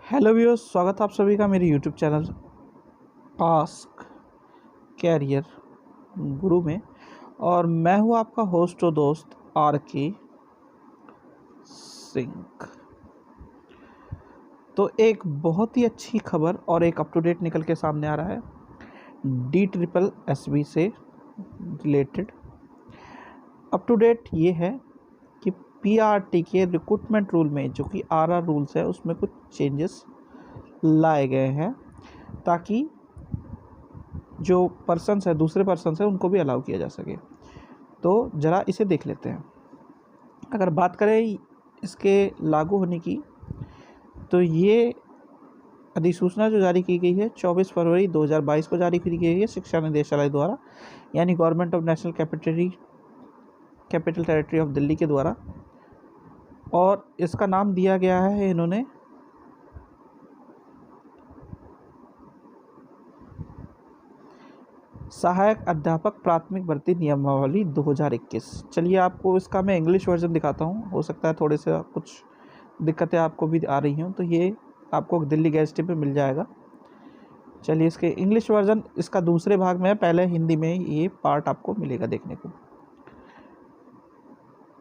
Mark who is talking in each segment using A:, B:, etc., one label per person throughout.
A: Hello viewers, स्वागत है आप सभी का मेरे यूट्यूब चैनल आस्क कैरियर गुरु में। और मैं हूँ आपका होस्ट और दोस्त RK सिंह। तो एक बहुत ही अच्छी खबर और एक अप टू डेट निकल के सामने आ रहा है DSSB से रिलेटेड। अप टू डेट ये है कि PRT के रिक्रूटमेंट रूल में जो कि RR रूल्स है उसमें कुछ चेंजेस लाए गए हैं ताकि जो पर्सन्स है दूसरे पर्सन्स है उनको भी अलाउ किया जा सके। तो ज़रा इसे देख लेते हैं। अगर बात करें इसके लागू होने की, तो ये अधिसूचना जो जारी की गई है 24 फरवरी 2022 को जारी की गई है शिक्षा निदेशालय द्वारा, यानी government of national capital territory of Delhi के द्वारा। और इसका नाम दिया गया है इन्होंने सहायक अध्यापक प्राथमिक भर्ती नियमावली 2021। चलिए आपको इसका मैं इंग्लिश वर्जन दिखाता हूँ, हो सकता है थोड़े से कुछ दिक्कतें आपको भी आ रही हों, तो ये आपको दिल्ली गेजेट पे मिल जाएगा। चलिए इसके इंग्लिश वर्जन इसका दूसरे भाग में है, पहले हिंदी में ये पार्ट आपको मिलेगा देखने को।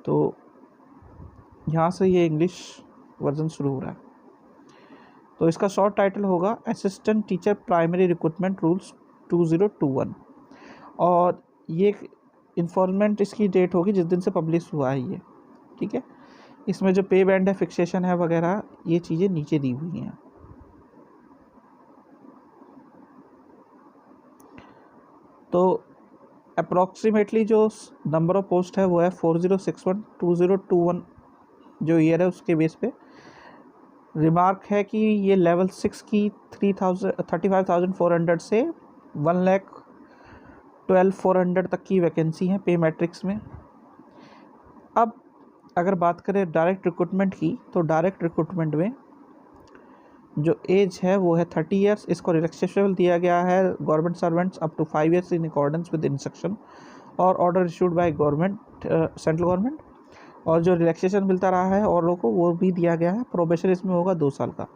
A: तो यहाँ से ये इंग्लिश वर्जन शुरू हो रहा है। तो इसका शॉर्ट टाइटल होगा assistant teacher primary recruitment rules 2021। और ये इन्फॉर्मेंट इसकी डेट होगी जिस दिन से पब्लिश हुआ है ये, ठीक है। इसमें जो पे बैंड है, फिक्सेशन है वगैरह, ये चीज़ें नीचे दी हुई हैं। तो अप्रॉक्सीमेटली जो नंबर ऑफ पोस्ट है वो है 4061 2021 जो ईयर है उसके बेस पे। रिमार्क है कि ये लेवल 6 की 35,400 से 1,12,400 तक की वैकेंसी है पे मैट्रिक्स में। अब अगर बात करें डायरेक्ट रिक्रूटमेंट की, तो डायरेक्ट रिक्रूटमेंट में जो एज है वो है 30 ईयर्स। इसको रिलैक्सेशन दिया गया है government servants up to 5 years in accordance with instruction or order issued by government, central government. और जो रिलैक्सेशन मिलता रहा है और लोगों को वो भी दिया गया है। प्रोबेशन इसमें होगा 2 साल का।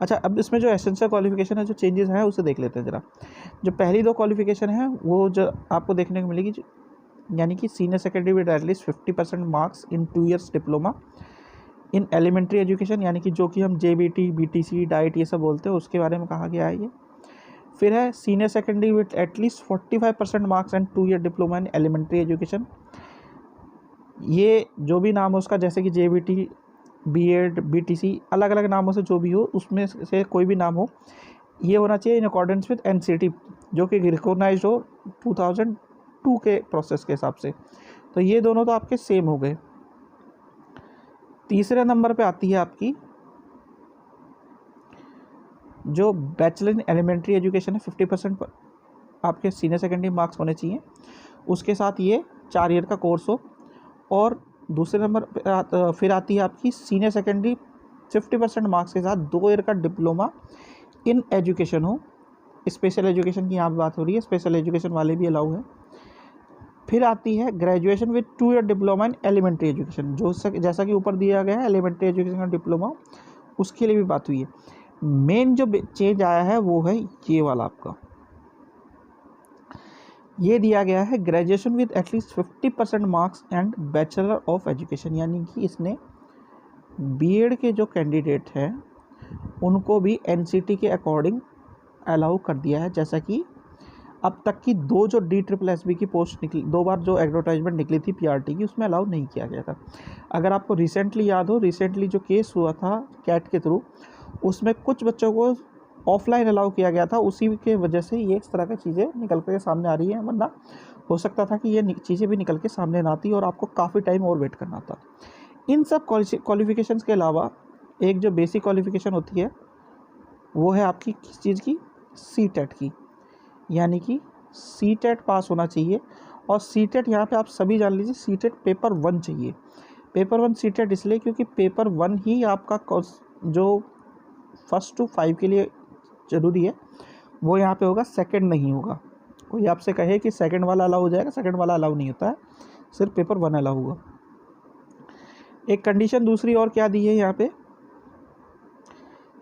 A: अच्छा, अब इसमें जो एसेंशियल क्वालिफिकेशन है, जो चेंजेस हैं उसे देख लेते हैं ज़रा। जो पहली 2 क्वालिफिकेशन है वो जो आपको देखने को मिलेगी, यानी कि senior secondary with at least 50% marks in 2 years diploma in elementary education, यानी कि जो कि हम JBT BTC डाइट ये सब बोलते हैं उसके बारे में कहा गया है ये। फिर है senior secondary with at least 45% marks and 2 year diploma in elementary education. ये जो भी नाम हो उसका, जैसे कि JBT B.Ed BTC अलग अलग नामों से जो भी हो उसमें से कोई भी नाम हो, ये होना चाहिए इन अकॉर्डेंस विद NCT जो कि रिकॉग्नाइज्ड हो 2002 के प्रोसेस के हिसाब से। तो ये दोनों तो आपके सेम हो गए। तीसरे नंबर पे आती है आपकी जो बैचलर इन एलिमेंट्री एजुकेशन है, 50% आपके सीनियर सेकेंडरी मार्क्स होने चाहिए, उसके साथ ये 4 ईयर का कोर्स हो। और दूसरे नंबर पे फिर आती है आपकी सीनियर सेकेंडरी 50% मार्क्स के साथ 2 ईयर का डिप्लोमा इन एजुकेशन हो। स्पेशल एजुकेशन की यहाँ बात हो रही है, स्पेशल एजुकेशन वाले भी अलाउ है। फिर आती है graduation with 2 year diploma in elementary education, जो जैसा कि ऊपर दिया गया है एलिमेंट्री एजुकेशन का डिप्लोमा, उसके लिए भी बात हुई है। मेन जो चेंज आया है वो है ये वाला आपका, ये दिया गया है graduation with at least 50% marks and bachelor of education, यानी कि इसने B.Ed के जो कैंडिडेट हैं उनको भी NCT के अकॉर्डिंग अलाउ कर दिया है। जैसा कि अब तक की 2 जो DSSB की पोस्ट निकली, 2 बार जो एडवर्टाइजमेंट निकली थी PRT की, उसमें अलाउ नहीं किया गया था। अगर आपको रिसेंटली याद हो, रिसेंटली जो केस हुआ था कैट के थ्रू, उसमें कुछ बच्चों को ऑफलाइन अलाउ किया गया था। उसी के वजह से ये इस तरह की चीज़ें निकल के सामने आ रही हैं, वरना हो सकता था कि ये चीज़ें भी निकल के सामने ना आती और आपको काफ़ी टाइम और वेट करना था। इन सब क्वालिफिकेशंस के अलावा एक जो बेसिक क्वालिफिकेशन होती है वो है आपकी किस चीज़ की, CTET की, यानी कि CTET पास होना चाहिए। और CTET यहाँ पे आप सभी जान लीजिए, CTET पेपर 1 चाहिए। पेपर 1 CTET इसलिए क्योंकि पेपर 1 ही आपका जो 1st to 5 के लिए ज़रूरी है वो यहाँ पे होगा, सेकंड नहीं होगा। कोई आपसे कहे कि सेकंड वाला अलाउ हो जाएगा, सेकंड वाला अलाउ नहीं होता है, सिर्फ पेपर 1 अलाउ होगा। एक कंडीशन दूसरी और क्या दी है यहाँ पे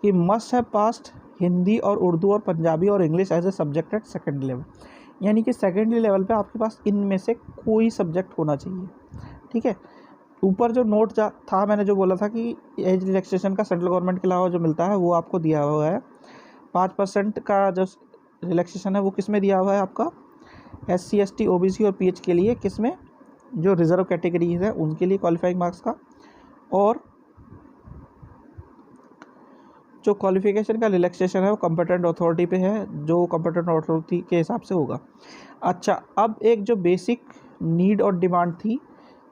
A: कि मस्ट हैव पास्ड हिंदी और उर्दू और पंजाबी और English as a subject at secondary level, यानी कि सेकेंडरी लेवल पे आपके पास इनमें से कोई सब्जेक्ट होना चाहिए। ठीक है, ऊपर जो नोट था मैंने जो बोला था कि एज रिलैक्सेशन का सेंट्रल गवर्नमेंट के अलावा जो मिलता है वो आपको दिया हुआ है। 5% का जो रिलैक्सेशन है वो किस में दिया हुआ है आपका, SC ST OBC और PH के लिए, किस में, जो रिजर्व कैटेगरीज है उनके लिए क्वालिफाइंग मार्क्स का, और जो क्वालिफिकेशन का रिलैक्सेशन है वो कॉम्पिटेंट अथॉरिटी पे है, जो कॉम्पिटेंट अथॉरिटी के हिसाब से होगा। अच्छा, अब एक जो बेसिक नीड और डिमांड थी,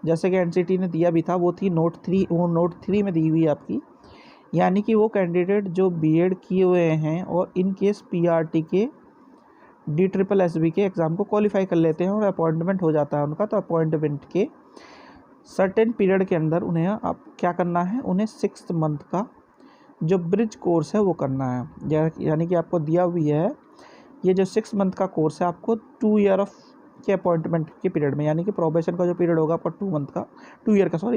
A: जैसे कि NCT ने दिया भी था, वो थी नोट 3, वो नोट 3 में दी हुई है आपकी, यानी कि वो कैंडिडेट जो B.Ed किए हुए हैं और इन केस PRT के DSSB के एग्ज़ाम को क्वालिफाई कर लेते हैं और अपॉइंटमेंट हो जाता है उनका, तो अपॉइंटमेंट के सर्टेन पीरियड के अंदर उन्हें आप क्या करना है, उन्हें 6 मंथ का जो ब्रिज कोर्स है वो करना है। यानी कि आपको दिया हुई है ये जो 6 मंथ का कोर्स है आपको 2 ईयर ऑफ के अपॉइंटमेंट के पीरियड में, यानी कि प्रोबेशन का जो पीरियड होगा आपका 2 ईयर का,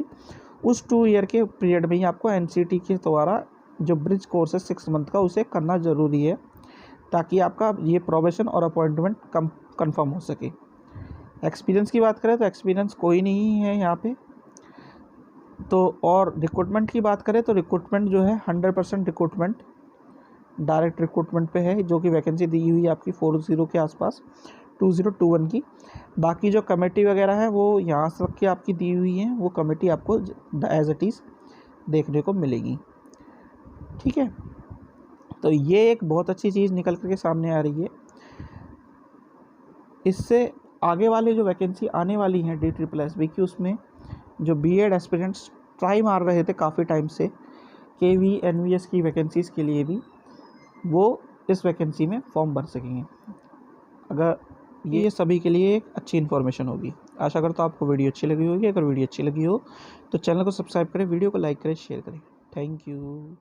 A: उस 2 ईयर के पीरियड में ही आपको NCT के द्वारा जो ब्रिज कोर्स है 6 मंथ का उसे करना ज़रूरी है, ताकि आपका ये प्रोबेशन और अपॉइंटमेंट कंफर्म हो सके। एक्सपीरियंस की बात करें तो एक्सपीरियंस कोई नहीं है यहाँ पे। तो और रिक्रूटमेंट की बात करें तो रिक्रूटमेंट जो है 100% रिक्रूटमेंट डायरेक्ट रिक्रूटमेंट पे है, जो कि वैकेंसी दी हुई है आपकी 40 के आसपास 2021 की। बाकी जो कमेटी वगैरह है वो यहाँ तक की आपकी दी हुई है, वो कमेटी आपको एज इट इज़ देखने को मिलेगी। ठीक है, तो ये एक बहुत अच्छी चीज़ निकल कर के सामने आ रही है। इससे आगे वाले जो वैकेंसी आने वाली हैं DSSB की, उसमें जो B.Ed एस्पिरेंट्स ट्राई मार रहे थे काफ़ी टाइम से KV NVS की वैकेंसीज़ के लिए भी, वो इस वैकेंसी में फॉर्म भर सकेंगे। अगर ये सभी के लिए एक अच्छी इन्फॉर्मेशन होगी। आशा करता हूँ आपको वीडियो अच्छी लगी होगी। अगर वीडियो अच्छी लगी हो तो चैनल को सब्सक्राइब करें, वीडियो को लाइक करें, शेयर करें। Thank you.